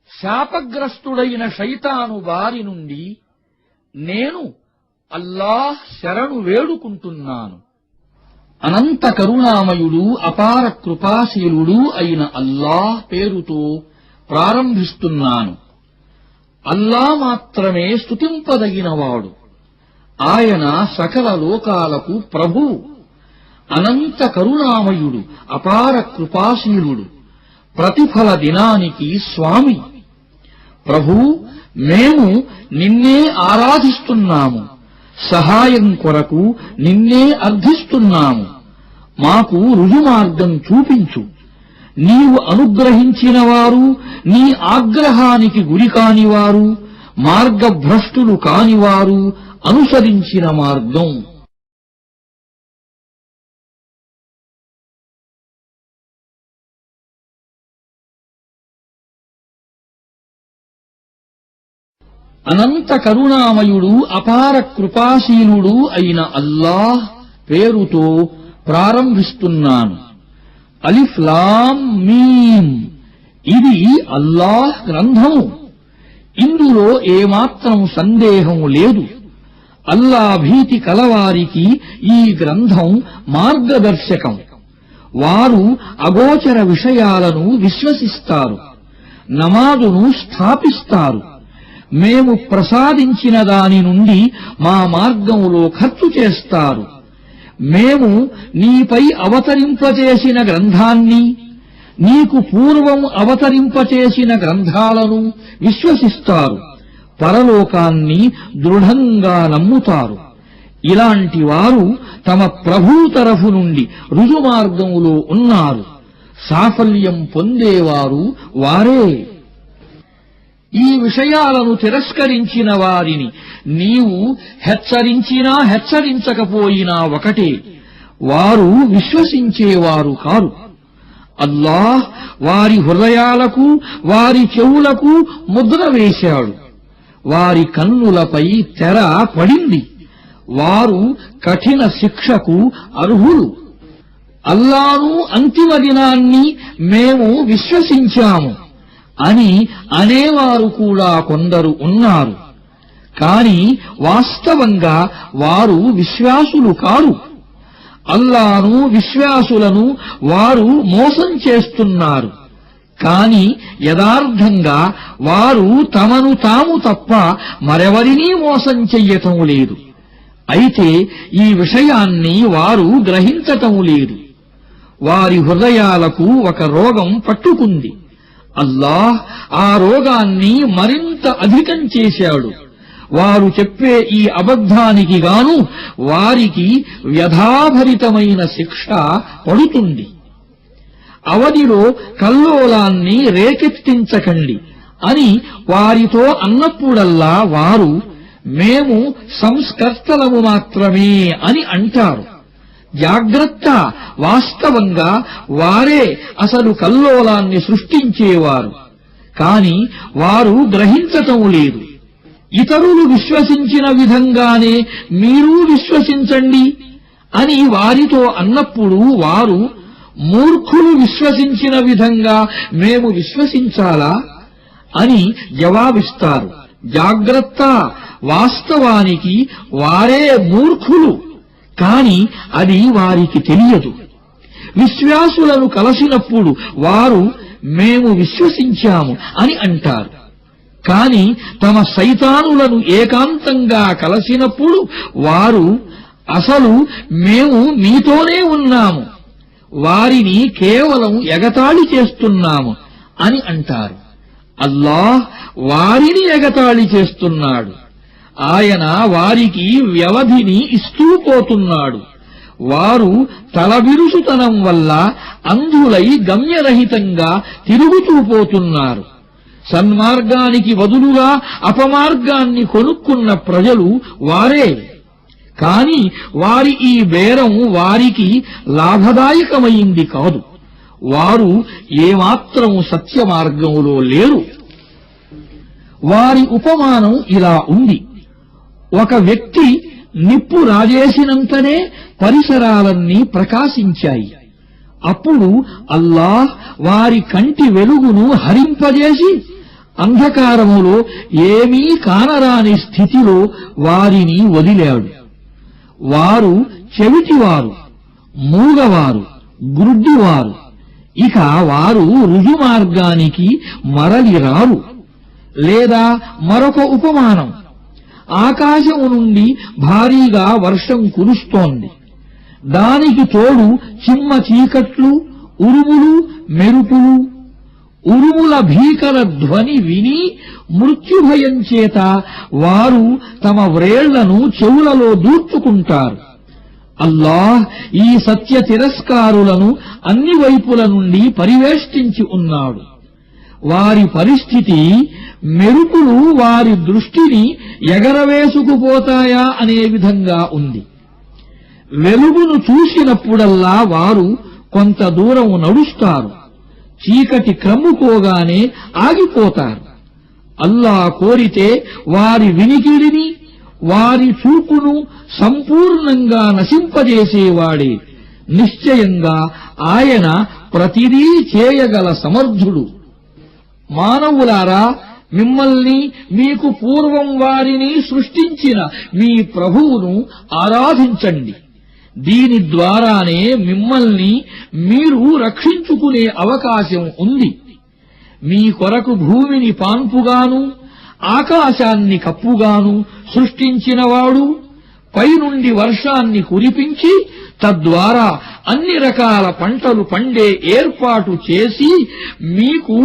శాపగ్రస్తుడైన శైతాను బారి నుండి నేను అల్లాహ్ శరణు వేడుకుంటున్నాను. అనంత కరుణామయుడు అపార కృపాశీలుడు అయిన అల్లాహ్ పేరుతో ప్రారంభిస్తున్నాను. అల్లాహ్ మాత్రమే స్తుతింపదగినవాడు. ఆయన సకల లోకాలకు ప్రభువు. అనంత కరుణామయుడు అపార కృపాశీలుడు, ప్రతిఫల దినానికి స్వామి. ప్రభూ, మేము నిన్నే ఆరాధిస్తున్నాము, సహాయం కొరకు నిన్నే అర్థిస్తున్నాము. మాకు రుజుమార్గం చూపించు. నీవు అనుగ్రహించిన వారు, నీ ఆగ్రహానికి గురికానివారు, మార్గభ్రష్టులు కానివారు అనుసరించిన మార్గం. అనంత కరుణామయుడు అపార కృపాశీలుడు అయిన అల్లాహ్ పేరుతో ప్రారంభిస్తున్నాను. అలిఫ్ లామ్ మీమ్. ఇది అల్లాహ్ గ్రంథము. ఇందులో ఏమాత్రం సందేహం లేదు. అల్లాహ్ భీతి కలవారికి ఈ గ్రంథం మార్గదర్శకం. వారు అగోచర విషయాలను విశ్వసిస్తారు, నమాజును స్థాపిస్తారు, మేము ప్రసాదించిన దాని నుండి మా మార్గంలో ఖర్చు చేస్తారు. మేము నీపై అవతరింపచేసిన గ్రంథాన్ని, నీకు పూర్వం అవతరింపచేసిన గ్రంథాలను విశ్వసిస్తారు, పరలోకాన్ని దృఢంగా నమ్ముతారు. ఇలాంటి వారు తమ ప్రభువు తరఫు నుండి రుజుమార్గంలో ఉన్నారు. సాఫల్యం పొందేవారు వారే. ఈ విషయాలను తిరస్కరించిన వారిని నీవు హెచ్చరించినా హెచ్చరించకపోయినా ఒకటే, వారు విశ్వసించేవారు కారు. అల్లాహ్ వారి హృదయాలకు, వారి చెవులకు ముద్ర వేశాడు. వారి కన్నులపై తెర పడింది. వారు కఠిన శిక్షకు అర్హులు. అల్లాను అంతిమ దినాన్ని మేము విశ్వసించాము అని అనేవారు కూడా కొందరు ఉన్నారు. కాని వాస్తవంగా వారు విశ్వాసులు కారు. అల్లాను, విశ్వాసులను వారు మోసం చేస్తున్నారు. కాని యథార్థంగా వారు తమను తాము తప్ప మరెవరినీ మోసం చెయ్యటం లేదు. అయితే ఈ విషయాన్ని వారు గ్రహించటం లేదు. వారి హృదయాలకు ఒక రోగం పట్టుకుంది. అల్లాహ్ ఆ రోగాన్ని మరింత అధికం చేశాడు. వారు చెప్పే ఈ అబద్ధానికి గాను వారికి వ్యధాభరితమైన శిక్ష పడుతుంది. అవధిలో కల్లోలాన్ని రేకెత్తించకండి అని వారితో అన్నప్పుడల్లా వారు మేము సంస్కర్తలము మాత్రమే అని అంటారు. జాగ్రత్త, వాస్తవంగా వారే అసలు కల్లోలాన్ని సృష్టించేవారు. కాని వారు గ్రహించటం లేదు. ఇతరులు విశ్వసించిన విధంగానే మీరూ విశ్వసించండి అని వారితో అన్నప్పుడు వారు మూర్ఖులు విశ్వసించిన విధంగా మేము విశ్వసించాలా అని జవాబిస్తారు. జాగ్రత్త, వాస్తవానికి వారే మూర్ఖులు, కాని అది వారికి తెలియదు. విశ్వాసులను కలసినప్పుడు వారు మేము విశ్వసించాము అని అంటారు. కాని తమ సైతానులను ఏకాంతంగా కలసినప్పుడు వారు అసలు మేము మీతోనే ఉన్నాము, వారిని కేవలం ఎగతాళి చేస్తున్నాము అని అంటారు. అల్లాహ్ వారిని ఎగతాళి చేస్తున్నాడు. ఆయన వారికి వ్యవధిని ఇస్తూ పోతున్నాడు. వారు తలబిరుసుతనం వల్ల అంధులై గమ్యరహితంగా తిరుగుతూ పోతున్నారు. సన్మార్గానికి బదులుగా అపమార్గాన్ని కొనుక్కున్న ప్రజలు వారే. కాని వారి ఈ బేరం వారికి లాభదాయకమైంది కాదు. వారు ఏమాత్రం సత్యమార్గంలో లేరు. వారి ఉపమానం ఇలా ఉంది. ఒక వ్యక్తి నిప్పు రాజేసినంతనే పరిసరాలన్నీ ప్రకాశించాయి. అప్పుడు అల్లాహ్ వారి కంటి వెలుగును హరింపజేసి అంధకారములో ఏమీ కానరాని స్థితిలో వారిని వదిలాడు. వారు చెవిటివారు, మూగవారు, గ్రుడ్డివారు. ఇక వారు రుజుమార్గానికి మరలి రారు. లేదా మరొక ఉపమానం, ఆకాశము నుండి భారీగా వర్షం కురుస్తోంది. దానికి తోడు చిమ్మ చీకట్లు, ఉరుములు, మెరుపులు. ఉరుముల భీకర ధ్వని విని మృత్యుభయం చేత వారు తమ వ్రేళ్లను చెవులలో దూర్చుకుంటారు. అల్లాహ్ ఈ సత్య తిరస్కారులను అన్ని వైపుల నుండి పరివేష్టించి ఉన్నాడు. వారి పరిస్థితి మెరుపులు వారి దృష్టిని ఎగరవేసుకుపోతాయా అనే విధంగా ఉంది. వెలుగును చూసినప్పుడల్లా వారు కొంత దూరం నడుస్తారు, చీకటి క్రమ్ముకోగానే ఆగిపోతారు. అల్లా కోరితే వారి వినికిడిని, వారి చూపును సంపూర్ణంగా నశింపజేసేవాడే. నిశ్చయంగా ఆయన ప్రతిదీ చేయగల సమర్థుడు. మానవులారా, మిమ్మల్ని మీకు పూర్వం వారిని సృష్టించిన మీ ప్రభువును ఆరాధించండి. దీని ద్వారానే మిమ్మల్ని మీరు రక్షించుకునే అవకాశం ఉంది. మీ కొరకు భూమిని పాన్పుగాను, ఆకాశాన్ని కప్పుగాను సృష్టించినవాడు, పైనుండి వర్షాన్ని కురిపించి తద్వారా అన్ని రకాల పంటలు పండే ఏర్పాటు చేసి మీకు